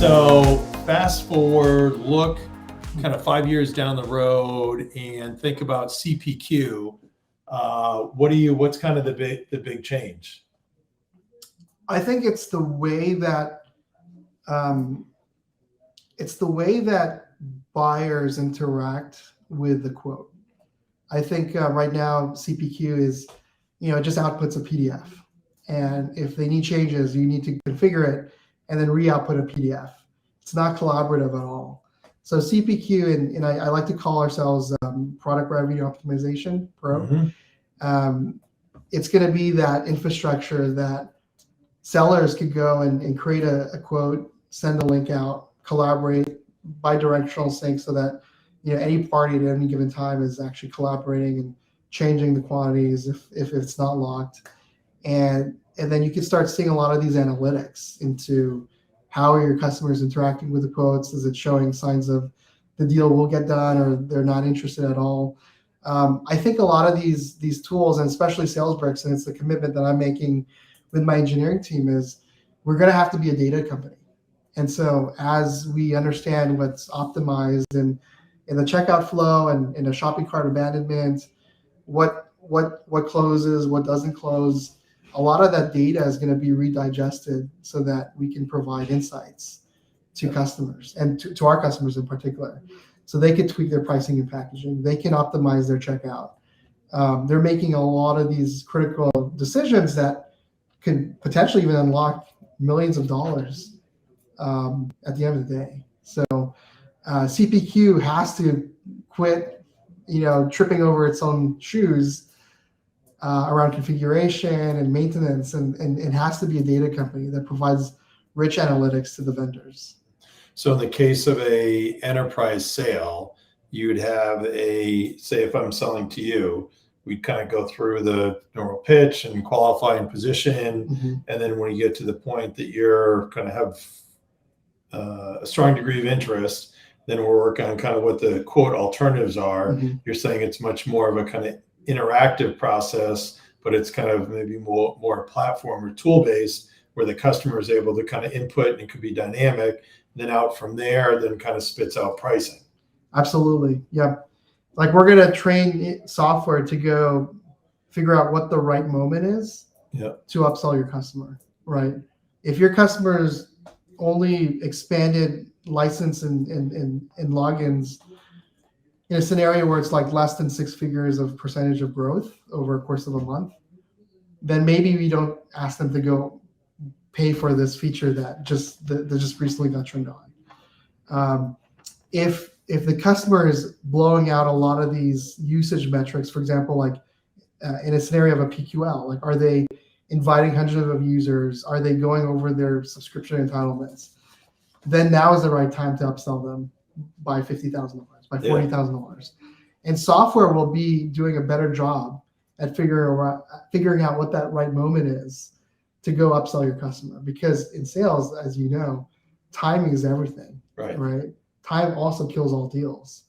So fast forward, look kind of 5 years down the road and think about CPQ. What's kind of the big change? I think it's the way that buyers interact with the quote. I think right now CPQ is, it just outputs a PDF, and if they need changes, you need to configure it and then re-output a PDF. It's not collaborative at all. So CPQ, and I like to call ourselves Product Revenue Optimization Pro. Mm-hmm. It's going to be that infrastructure that sellers could go and create a quote, send a link out, collaborate, bi-directional sync, so that any party at any given time is actually collaborating and changing the quantities if it's not locked. And then you can start seeing a lot of these analytics into how are your customers interacting with the quotes. Is it showing signs of the deal will get done or they're not interested at all? I think a lot of these tools, and especially Salesbricks, and it's the commitment that I'm making with my engineering team, is we're going to have to be a data company. And so as we understand what's optimized in the checkout flow and in a shopping cart abandonment, what closes, what doesn't close, a lot of that data is going to be redigested so that we can provide insights to customers and to our customers in particular. So they can tweak their pricing and packaging. They can optimize their checkout. They're making a lot of these critical decisions that could potentially even unlock millions of dollars at the end of the day. So CPQ has to quit, tripping over its own shoes around configuration and maintenance, and it has to be a data company that provides rich analytics to the vendors. So in the case of a enterprise sale, you would have say if I'm selling to you, we'd kind of go through the normal pitch and qualify and position. Mm-hmm. And then when you get to the point that you're going to have a strong degree of interest, then we'll work on kind of what the quote alternatives are. Mm-hmm. You're saying it's much more of a kind of interactive process, but it's kind of maybe more platform or tool based, where the customer is able to kind of input, and it could be dynamic. Then out from there, then kind of spits out pricing. Absolutely. Yeah. Like we're going to train software to go figure out what the right moment is to upsell your customer, right? If your customer's only expanded license and logins in a scenario where it's like less than 6 figures of percentage of growth over a course of a month, then maybe we don't ask them to go pay for this feature that just recently got turned on. If the customer is blowing out a lot of these usage metrics, for example, like in a scenario of a PQL, like are they inviting hundreds of users? Are they going over their subscription entitlements? Then now is the right time to upsell them by $50,000, by $40,000. And software will be doing a better job at figuring out what that right moment is to go upsell your customer. Because in sales, as you know, timing is everything, right? Time also kills all deals.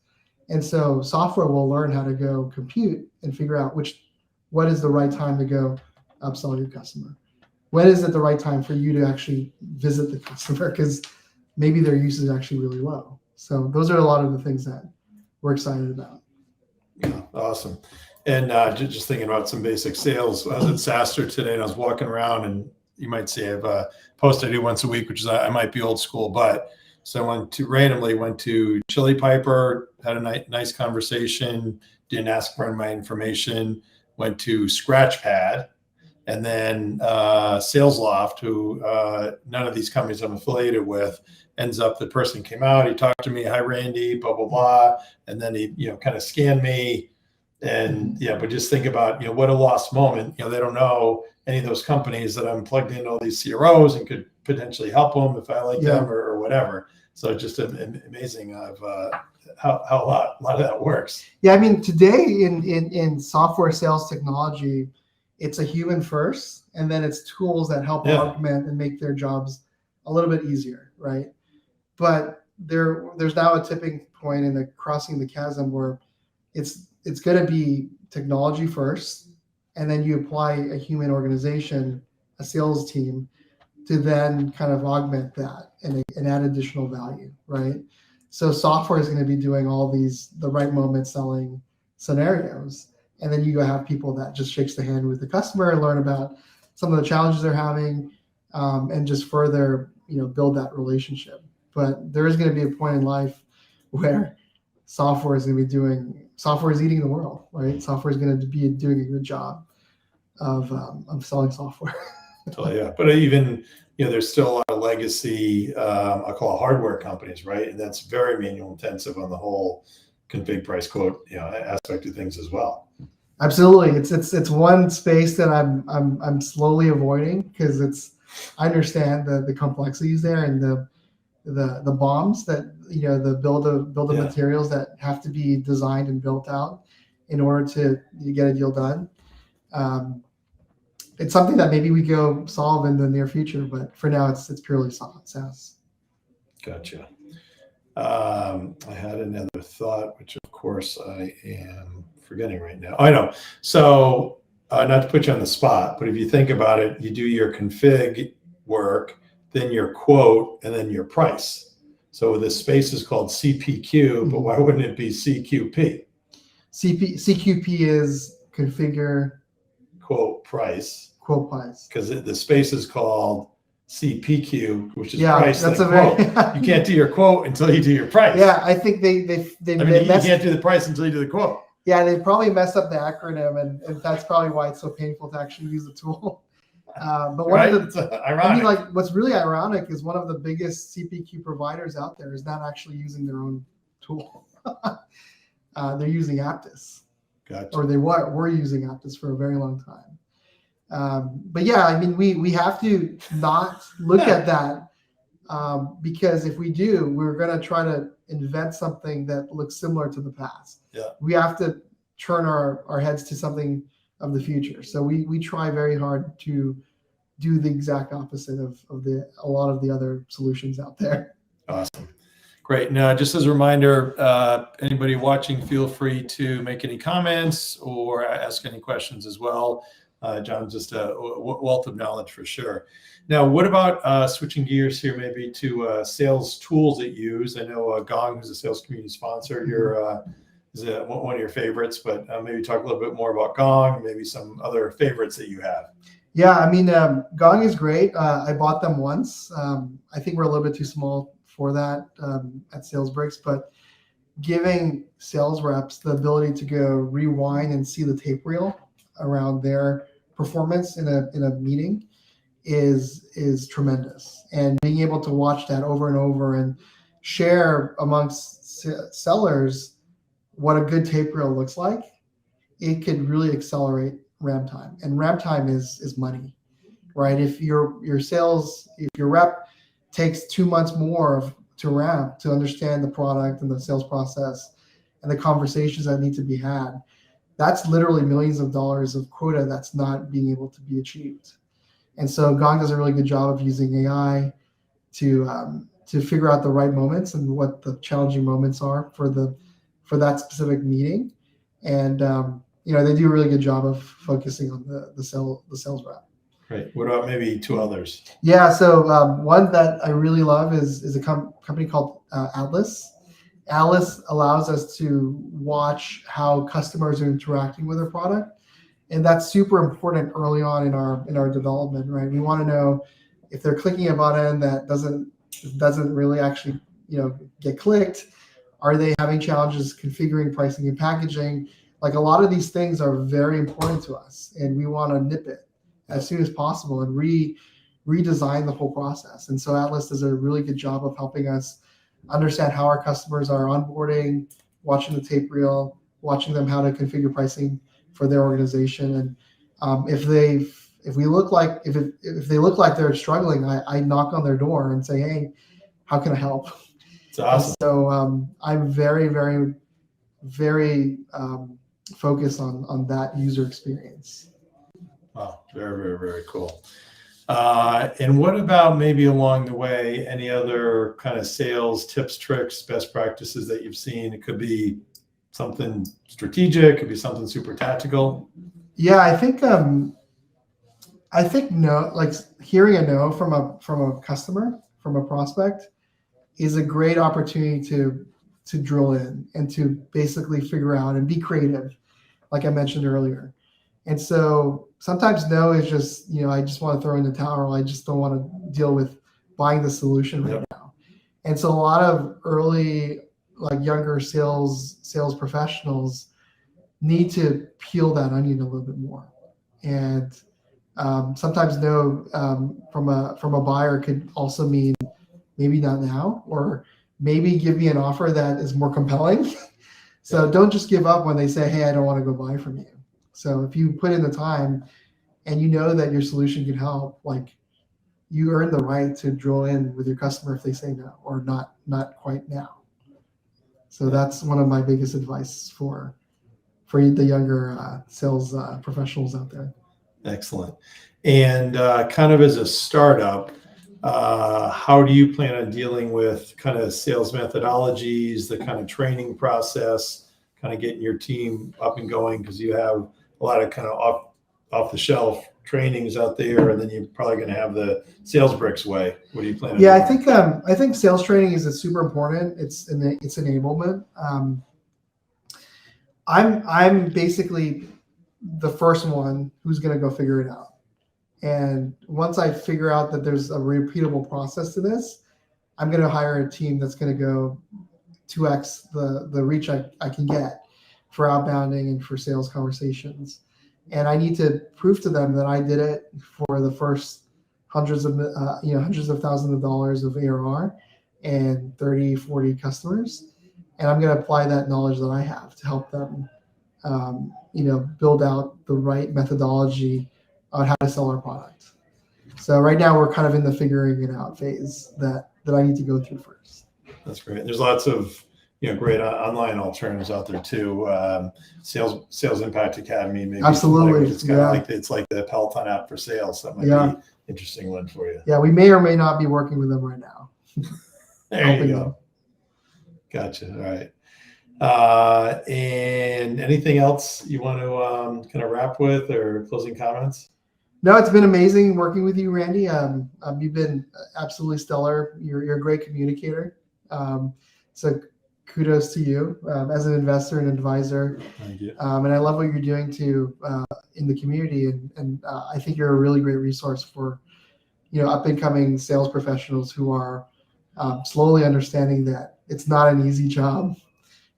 And so software will learn how to go compute and figure out what is the right time to go upsell your customer. When is it the right time for you to actually visit the customer? Because maybe their use is actually really low. So those are a lot of the things that we're excited about. Yeah, awesome. And just thinking about some basic sales, I was at SaaStr today and I was walking around, and you might see I have a post I do once a week, which is I might be old school, but so I randomly went to Chili Piper, had a nice conversation, didn't ask for my information, went to Scratchpad, and then SalesLoft, who none of these companies I'm affiliated with. Ends up the person came out, he talked to me, hi Randy, blah blah blah, and then he kind of scanned me, and but just think about what a lost moment. They don't know any of those companies that I'm plugged into all these CROs and could potentially help them if I like them or whatever. So just amazing of how a lot of that works. Yeah, I mean today in software sales technology, it's a human first, and then it's tools that help augment and make their jobs a little bit easier, right? But there's now a tipping point in the crossing the chasm where it's going to be technology first, and then you apply a human organization, a sales team, to then kind of augment that and add additional value, right? So software is going to be doing all the right moment selling scenarios. And then you go have people that just shakes the hand with the customer and learn about some of the challenges they're having, and just further, build that relationship. But there is going to be a point in life where software is eating the world, right? Software is going to be doing a good job of selling software. Totally, yeah. But even, there's still a lot of legacy, I call it hardware companies, right? And that's very manual intensive on the whole config price quote, aspect of things as well. Absolutely. It's one space that I'm slowly avoiding because I understand the complexities there and the bombs that, the build of materials that have to be designed and built out in order to get a deal done. It's something that maybe we go solve in the near future, but for now it's purely SaaS. Gotcha. I had another thought, which of course I am forgetting right now. I know. So not to put you on the spot, but if you think about it, you do your config work, then your quote, and then your price. So this space is called CPQ, but why wouldn't it be CQP? CQP is configure, quote, price. Quote price. Because the space is called CPQ, which is price. That's quote. You can't do your quote until you do your price. Yeah, I think they you can't do the price until you do the quote. Yeah, they probably messed up the acronym, and that's probably why it's so painful to actually use the tool. But it's ironic. What's really ironic is one of the biggest CPQ providers out there is not actually using their own tool. They're using Apttus. Gotcha. Or they were using Apttus for a very long time. But yeah, I mean, we have to not look at that, because if we do, we're going to try to invent something that looks similar to the past. Yeah. We have to turn our heads to something of the future. So we try very hard to do the exact opposite of a lot of the other solutions out there. Awesome. Great. Now, just as a reminder, anybody watching, feel free to make any comments or ask any questions as well. John's just a wealth of knowledge for sure. Now, what about switching gears here maybe to sales tools that you use? I know Gong, who's a sales community sponsor, is one of your favorites, but maybe talk a little bit more about Gong, maybe some other favorites that you have. Yeah, I mean, Gong is great. I bought them once. I think we're a little bit too small for that at Salesbricks, but giving sales reps the ability to go rewind and see the tape reel around their performance in a meeting is tremendous. And being able to watch that over and over and share amongst sellers what a good tape reel looks like, it could really accelerate ramp time. And ramp time is money, right? If your rep takes 2 months more to ramp to understand the product and the sales process and the conversations that need to be had, that's literally millions of dollars of quota that's not being able to be achieved. And so Gong does a really good job of using AI to figure out the right moments and what the challenging moments are for that specific meeting. And they do a really good job of focusing on the sales rep. Great. What about maybe two others? Yeah. So one that I really love is a company called Atlas. Atlas allows us to watch how customers are interacting with our product, and that's super important early on in our development, right? We want to know if they're clicking a button that doesn't really actually get clicked. Are they having challenges configuring pricing and packaging? Like, a lot of these things are very important to us, and we want to nip it as soon as possible and redesign the whole process. And so Atlas does a really good job of helping us understand how our customers are onboarding, watching the tape reel, watching them how to configure pricing for their organization. And if they look like they're struggling, I knock on their door and say, hey, how can I help? It's awesome. And so I'm very, very, very focused on that user experience. Wow, very, very, very cool. And what about maybe along the way, any other kind of sales tips, tricks, best practices that you've seen? It could be something strategic, it could be something super tactical. Yeah, I think I think no, like hearing a no from a customer, from a prospect, is a great opportunity to drill in and to basically figure out and be creative, like I mentioned earlier. And so sometimes no is just, I just want to throw in the towel. I just don't want to deal with buying the solution right now. And so a lot of early, like younger sales professionals need to peel that onion a little bit more. And sometimes no from a buyer could also mean maybe not now, or maybe give me an offer that is more compelling. So don't just give up when they say, hey, I don't want to go buy from you. So if you put in the time and you know that your solution can help, like you earn the right to drill in with your customer if they say no, or not quite now. So that's one of my biggest advice for the younger sales professionals out there. Excellent. And kind of as a startup, how do you plan on dealing with kind of sales methodologies, the kind of training process, kind of getting your team up and going? Because you have a lot of kind of off the shelf trainings out there, and then you're probably going to have the Salesbricks way. What do you plan on doing? I think sales training is super important. It's enablement. I'm basically the first one who's going to go figure it out. And once I figure out that there's a repeatable process to this, I'm going to hire a team that's going to go 2x the reach I can get for outbounding and for sales conversations. And I need to prove to them that I did it for the first hundreds of thousands of dollars of ARR and 30, 40 customers. And I'm going to apply that knowledge that I have to help them, build out the right methodology on how to sell our product. So right now we're kind of in the figuring it out phase that I need to go through first. That's great. There's lots of great online alternatives out there too. Sales Impact Academy, maybe. Absolutely. It's kind of it's like the Peloton app for sales. That might be an interesting one for you. Yeah, we may or may not be working with them right now. There you go. Gotcha. All right. And anything else you want to kind of wrap with, or closing comments? No, it's been amazing working with you, Randy. You've been absolutely stellar. You're a great communicator. So kudos to you as an investor and advisor. Thank you. And I love what you're doing in the community. And I think you're a really great resource for, up and coming sales professionals who are slowly understanding that it's not an easy job,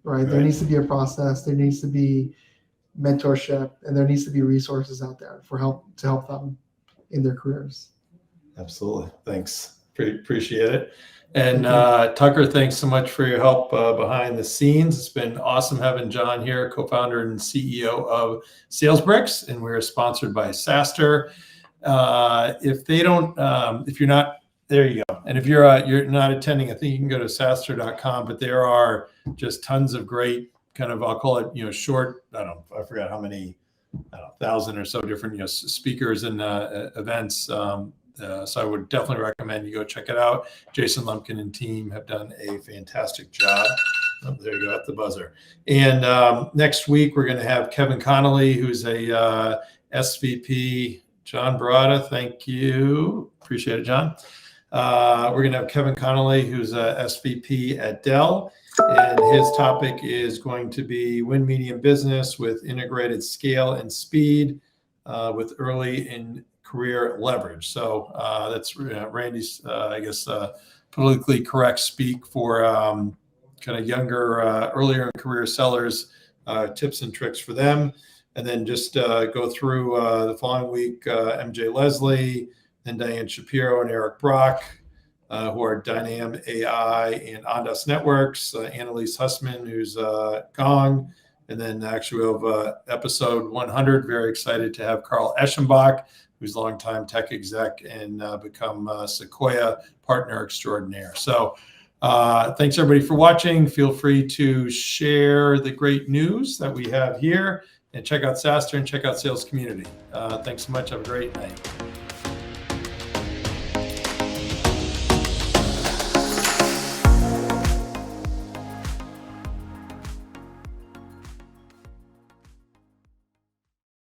right? There needs to be a process. There needs to be mentorship, and there needs to be resources out there to help them in their careers. Absolutely. Thanks. Appreciate it. And Tucker, thanks so much for your help behind the scenes. It's been awesome having Jon here, co-founder and CEO of Salesbricks, and we're sponsored by SaaStr. If you're not, there you go. And if you're not attending, I think you can go to SaaStr.com, but there are just tons of great kind of, I'll call it, short, I forgot how many, 1,000 or so different, speakers and events. So I would definitely recommend you go check it out. Jason Lumpkin and team have done a fantastic job. Oh, there you go, at the buzzer. And next week, we're going to have Kevin Connolly, who's a SVP. John Barada, thank you. Appreciate it, John. We're going to have Kevin Connolly, who's a SVP at Dell. And his topic is going to be win medium business with integrated scale and speed with early in career leverage. So that's Randy's, politically correct speak for kind of younger, earlier in career sellers, tips and tricks for them. And then just go through the following week, MJ Leslie, then Diane Shapiro and Eric Brock, who are Dynam AI and Ondas Networks, Annalise Hussman, who's Gong, and then actually we have episode 100. Very excited to have Carl Eschenbach, who's longtime tech exec and become Sequoia partner extraordinaire. So thanks everybody for watching. Feel free to share the great news that we have here, and check out SaaStr and check out Sales Community. Thanks so much. Have a great night.